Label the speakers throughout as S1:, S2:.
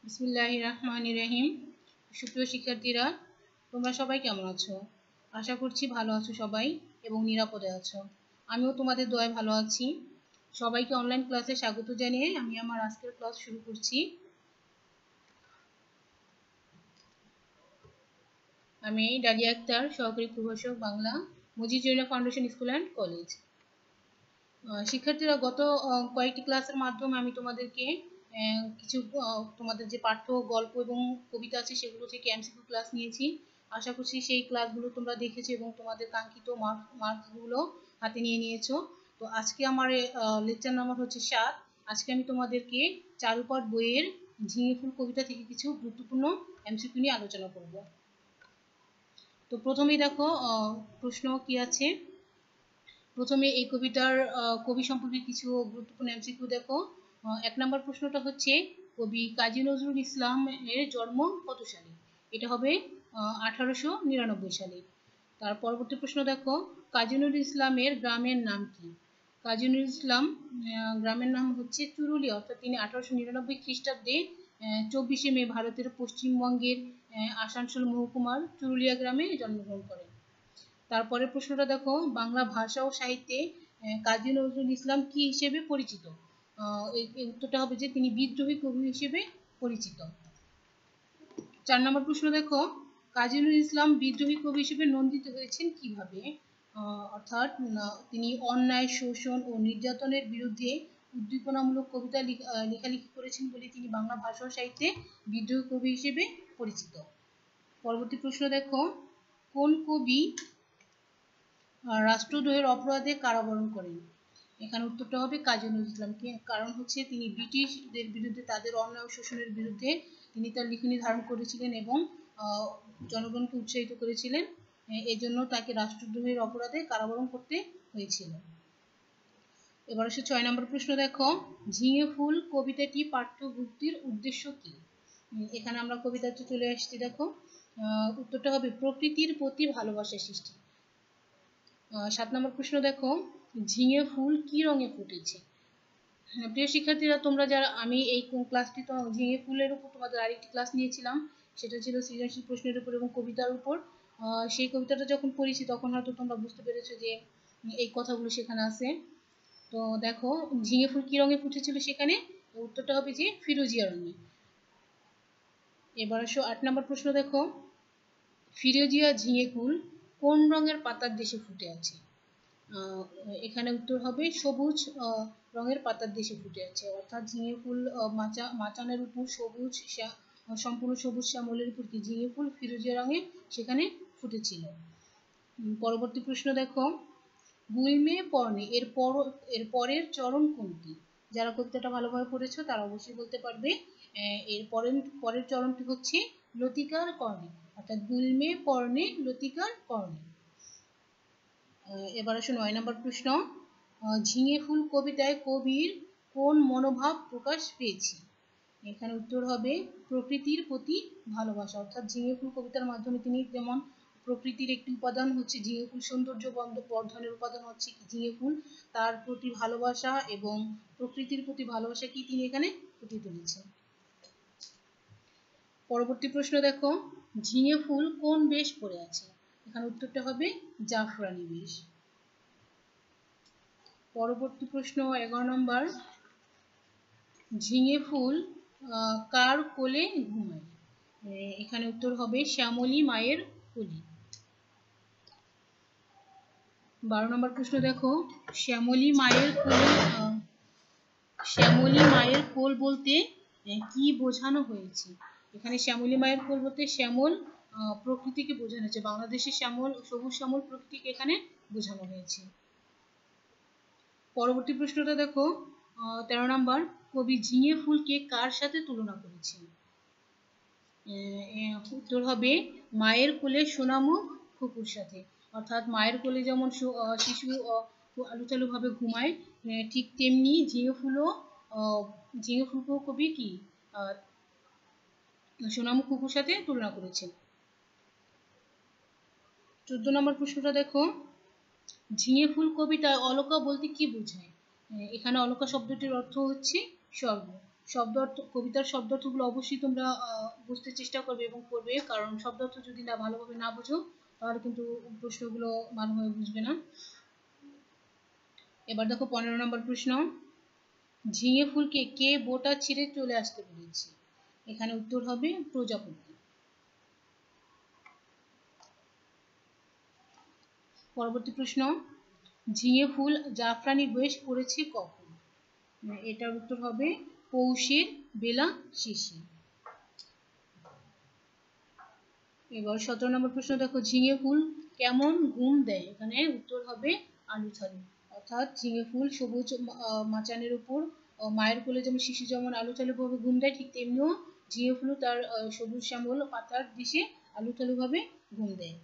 S1: বিসমিল্লাহির রহমানির রহিম। সুপ্রিয় শিক্ষার্থীরা, তোমরা সবাই কেমন আছো? আশা করছি ভালো আছো সবাই এবং নিরাপদে আছো। আমিও তোমাদের দোয়ায় ভালো আছি। সবাইকে অনলাইন ক্লাসে স্বাগত জানিয়ে আমি আমার আজকের ক্লাস শুরু করছি। আমি ডালিয়া আক্তার, সহকারী প্রভাষক Bangla, Majid Joina foundation school and college. শিক্ষার্থীরা, গত কয়েকটি ক্লাসের মাধ্যমে আমি তোমাদেরকে কিছু তোমাদের যে পাঠ্য গল্প এবং কবিতা আছে সেগুলো থেকে এমসিকিউ ক্লাস নিয়েছি। আশা করছি সেই ক্লাসগুলো তোমরা দেখেছো এবং তোমাদের কাঙ্ক্ষিত মার্কসগুলো হাতে নিয়ে নিয়েছো। তো আজকে আমার লেকচার নাম্বার হচ্ছে 7। আজকে আমি তোমাদেরকে চারুপাঠ বইয়ের ঝিঙে ফুল কবিতা থেকে কিছু গুরুত্বপূর্ণ এমসিকিউ নিয়ে আলোচনা করব। তো প্রথমেই দেখো প্রশ্ন কি আছে। প্রথমে এই কবিতার কবি সম্পর্কে কিছু গুরুত্বপূর্ণ এমসিকিউ দেখো। 1 নম্বর প্রশ্নটা হচ্ছে, কবি কাজী নজরুল ইসলাম এর জন্ম কত সালে? এটা হবে 1899 সালে। তার পরবর্তী প্রশ্ন দেখো, কাজী নজরুল ইসলামের গ্রামের নাম কি? কাজী নজরুল ইসলাম গ্রামের নাম হচ্ছে চুরুলিয়া, অর্থাৎ তিনি 1899 খ্রিস্টাব্দে 24শে মে ভারতের পশ্চিমবঙ্গের আসানসোল মহকুমার চুরুলিয়া গ্রামে জন্মগ্রহণ করেন। তারপরে প্রশ্নটা দেখো, বাংলা ভাষা ও সাহিত্যে কাজী নজরুল ইসলাম কি হিসেবে পরিচিত? এই উত্তরটা হবে যে তিনি বিদ্রোহী কবি হিসেবে পরিচিত। 4 নম্বর প্রশ্ন দেখো, কাজী নজরুল ইসলাম বিদ্রোহী কবি হিসেবে নন্দিত হয়েছেন কিভাবে? অর্থাৎ তিনি অন্যায়, শোষণ ও নির্যাতনের বিরুদ্ধে উদ্দীপনামূলক কবিতা লেখালেখি করেছেন বলে তিনি বাংলা ভাষা ও সাহিত্যে বিদ্রোহী কবি হিসেবে পরিচিত। পরবর্তী প্রশ্ন দেখো, কোন কবি রাষ্ট্রদ্রোহের অপরাধে কারাবরণ করেন? এখানে উত্তরটা হবে কাজী নজরুল ইসলাম। কারণ হচ্ছে তিনি ব্রিটিশদের বিরুদ্ধে, তাদের অন্যায় ও শোষণের বিরুদ্ধে তিনি তার লিখনী ধারণ করেছিলেন এবং জনগণকে উৎসাহিত করেছিলেন। এজন্য তাকে রাষ্ট্রদ্রোহের অপরাধে কারাবরণ করতে হয়েছিল। এবার আসে 6 নম্বর প্রশ্ন দেখো, ঝিঙে ফুল কবিতাটি পাঠ্যভুক্তির উদ্দেশ্য কি? এখানে আমরা কবিতাটি চলে আসছি। দেখো উত্তরটা হবে প্রকৃতির প্রতি ভালোবাসা সৃষ্টি। 7 নম্বর প্রশ্ন দেখো, ঝিঙে ফুল কি রঙে ফুটেছে? প্রিয় শিক্ষার্থীরা, তোমরা যারা, আমি এই ক্লাসটি তো ঝিঙে ফুলের উপর তোমাদের আরেকটি ক্লাস নিয়েছিলাম, সেটা ছিল সৃজনশীল প্রশ্নের উপর এবং কবিতার উপর। সেই কবিতাটা যখন পড়েছি তখন হয়তো তোমরা বুঝতে পেরেছো যে এই কথাগুলো সেখানে আছে। তো দেখো, ঝিঙে ফুল কি রঙে ফুটেছিল সেখানে? উত্তরটা হবে যে ফিরোজিয়া রঙে। এবার আসো 8 নম্বর প্রশ্ন দেখো, ফিরোজিয়া ঝিঙে ফুল কোন রঙের পাতার দেশে ফুটে আছে? এখানে উত্তর হবে সবুজ রঙের পাতার দেশে ফুটে আছে। অর্থাৎ ঝিঙে ফুল মাচানের উপর সবুজ, সম্পূর্ণ সবুজ শ্যামলের উপর কি ঝিঙে ফুল ফিরোজিয়া রঙে সেখানে ফুটেছিল। পরবর্তী প্রশ্ন দেখো, গুলমে পর্ণে এর পরের চরণ কোনটি? যারা কবিতাটা ভালোভাবে পড়েছো তারা অবশ্যই বলতে পারবে। এর পরের চরণটি হচ্ছে লতিকার কর্ণে, অর্থাৎ গুলমে পর্ণে লতিকার কর্ণে। এবার আসুন 9 নম্বর প্রশ্ন, ঝিঙে ফুল কবিতায় কবির কোন মনোভাব প্রকাশ পেয়েছে? এখানে উত্তর হবে প্রকৃতির প্রতি ভালোবাসা। অর্থাৎ ঝিঙে ফুল কবিতার মাধ্যমে তিনি যেমন প্রকৃতির একটি উপাদান হচ্ছে ঝিঙে ফুল, সৌন্দর্য বর্ধনের উপাদান হচ্ছে ঝিঙে ফুল, তার প্রতি ভালোবাসা এবং প্রকৃতির প্রতি ভালোবাসা কি তিনি এখানে ফুটিয়ে তুলেছেন। পরবর্তী প্রশ্ন দেখো, ঝিঙে ফুল কোন বেশ পরে আছে? এখানে উত্তরটা হবে জাফরানি বেশ। পরবর্তী প্রশ্ন 11 নম্বর, ঝিঙে ফুল কার কোলে ঘুমায়? এখানে উত্তর হবে শ্যামলী মায়ের কোলে। 12 নম্বর প্রশ্ন দেখো, শ্যামলী মায়ের কোল বলতে কি বোঝানো হয়েছে? এখানে শ্যামলী মায়ের কোল বলতে শ্যামল প্রকৃতিকে বোঝানো হয়েছে। বাংলাদেশের সবুজ শ্যামল প্রকৃতিকে এখানে বোঝানো হয়েছে। পরবর্তী প্রশ্নটা দেখো 13 নম্বর, কবি ঝিঙে ফুলকে কার সাথে তুলনা করেছেন? উত্তর হবে মায়ের কোলে সোনামুখ খুকুর সাথে। অর্থাৎ মায়ের কোলে যেমন শিশু আলুচালু ভাবে ঘুমায়, ঠিক তেমনি ঝিঙে ফুলকেও কবি কি সোনামুখ খুকুর সাথে তুলনা করেছেন। 14 নম্বর প্রশ্নটা দেখো, ঝিঙে ফুল কবিতায় অলকা বলতে কি বোঝায়? এখানে অলকা শব্দটির অর্থ হচ্ছে স্বর্গ। শব্দার্থ, কবিতার শব্দার্থগুলো অবশ্যই তোমরা বুঝতে চেষ্টা করবে এবং করবে, কারণ শব্দার্থ যদি না ভালোভাবে না বুঝো তাহলে কিন্তু প্রশ্নগুলো ভালোভাবে বুঝবে না। এবার দেখো 15 নম্বর প্রশ্ন, ঝিঙে ফুলকে কে বোটা ছিঁড়ে চলে আসতে বলেছে? এখানে উত্তর হবে প্রজাপতি। পরবর্তী প্রশ্ন, ঝিঙে ফুল জাফরানি বেশ পড়েছে কখন? এটার উত্তর হবে পৌষের বেলা শেষে। এবার 17 নম্বর প্রশ্ন দেখো, ঝিঙে ফুল কেমন ঘুম দেয়? এখানে উত্তর হবে আলুথালু। অর্থাৎ ঝিঙে ফুল সবুজ মাচানের উপর মায়ের কোলে যেমন শিশু যেমন আলুথালু ভাবে ঘুম দেয়, ঠিক তেমনিও ঝিঙে ফুল তার সবুজ শ্যামল পাতার দিশে আলুথালু ভাবে ঘুম দেয়।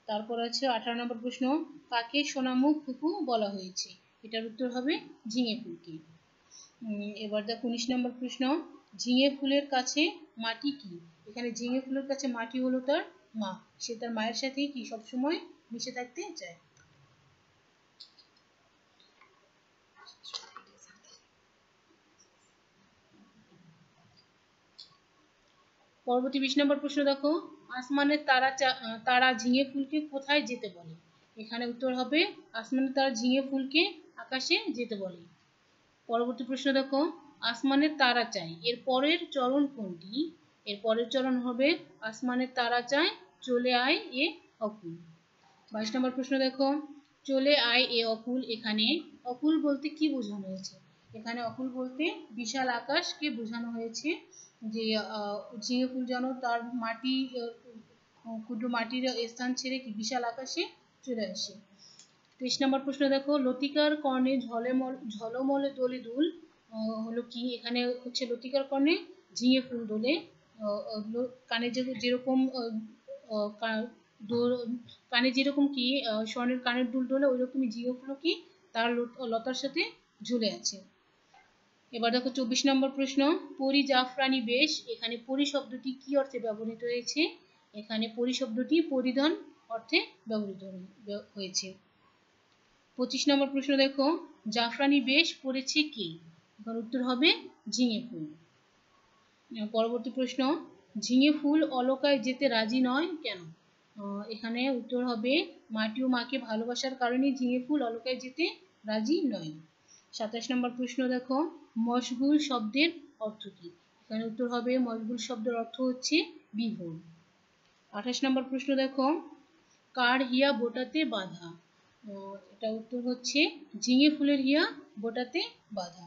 S1: তারপর আছে 18 নম্বর প্রশ্ন, কাকে সোনামুখ ফুফু বলা হয়েছে? এটার উত্তর হবে ঝিঙে ফুলকে। এবার দেখো 19 নম্বর প্রশ্ন, ঝিঙে ফুলের কাছে মাটি কি? এখানে ঝিঙে ফুলের কাছে মাটি হলো তার মা, সে তার মায়ের সাথে কি সবসময় মিশে থাকতে চায়। পরবর্তী 20 নম্বর প্রশ্ন দেখো, আসমানের তারা ঝিঙে ফুলকে কোথায় যেতে বলে? এখানে উত্তর হবে আসমানের তারা ঝিঙে ফুলকে আকাশে যেতে বলে। পরবর্তী প্রশ্ন দেখো, আসমানের তারা চাই এর পরের চরণ কোনটি? এর পরের চরণ হবে আসমানের তারা চাই চলে আয় এ অকুল। 22 নম্বর প্রশ্ন দেখো, চলে আয় এ অকুল, এখানে অকুল বলতে কি বোঝানো হয়েছে? এখানে অকুল বলতে বিশাল আকাশকে বোঝানো হয়েছে, যে ঝিঙে ফুল যেন তার মাটি ক্ষুদ্র মাটির স্থান ছেড়ে কি বিশাল আকাশে চলে আসে। 23 নম্বর প্রশ্ন দেখো, লতিকার কর্ণে ঝলমলে দোলে দুল হলো কি? এখানে হচ্ছে লতিকার কর্ণে ঝিঙে ফুল দোলে, কানে যেরকম কানে যেরকম কি স্বর্ণের কানের দুল দোলে, ওই রকমই ঝিঙে ফুলও কি তার লতার সাথে ঝুলে আছে। এবার দেখো 24 নম্বর প্রশ্ন, পরি জাফরানি বেশ, এখানে পরি শব্দটি কি অর্থে ব্যবহৃত হয়েছে? এখানে পরি শব্দটি পরিধান অর্থে ব্যবহৃত হয়েছে। 25 নম্বর প্রশ্ন দেখো, জাফরানি বেশ পড়েছে কে? এখানে উত্তর হবে ঝিঙে ফুল। পরবর্তী প্রশ্ন, ঝিঙে ফুল অলকায় যেতে রাজি নয় কেন? এখানে উত্তর হবে মাটি ও মাকে ভালোবাসার কারণে ঝিঙে ফুল অলকায় যেতে রাজি নয়। 27 নম্বর প্রশ্ন দেখো, মশগুল শব্দের অর্থ কি? এখানে উত্তর হবে মশগুল শব্দের অর্থ হচ্ছে বিভোর। 28 নম্বর প্রশ্ন দেখো, কার হিয়া বোটাতে বাঁধা? এটা উত্তর হচ্ছে ঝিঙে ফুলের হিয়া বোটাতে বাঁধা।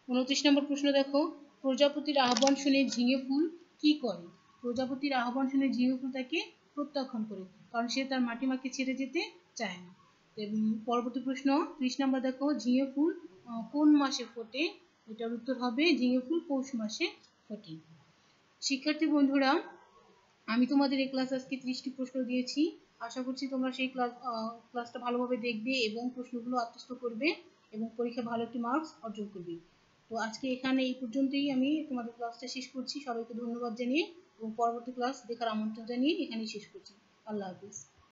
S1: 29 নম্বর প্রশ্ন দেখো, প্রজাপতির আহ্বান শুনে ঝিঙে ফুল কি করে? প্রজাপতির আহ্বান শুনে ঝিঙে ফুল তাকে প্রত্যাখ্যান করে, কারণ সে তার মাটি মাকে ছেড়ে যেতে চায় না। পরবর্তী প্রশ্ন 30 নম্বর দেখো, ঝিঙে ফুল কোন মাসে ফোটে? এটার উত্তর হবে ঝিঙে ফুল পৌষ মাসে ফোটে। শিক্ষার্থী বন্ধুরা, আমি তোমাদের এই ক্লাস আজকে 30টি প্রশ্ন দিয়েছি। আশা করছি তোমরা সেই ক্লাসটা ভালোভাবে দেখবে এবং প্রশ্নগুলো আত্মস্থ করবে এবং পরীক্ষায় ভালো একটি মার্কস অর্জন করবে। তো আজকে এখানে এই পর্যন্তই আমি তোমাদের ক্লাসটা শেষ করছি। সবাইকে ধন্যবাদ জানিয়ে এবং পরবর্তী ক্লাস দেখার আমন্ত্রণ জানিয়ে এখানেই শেষ করছি। আল্লাহ হাফিজ।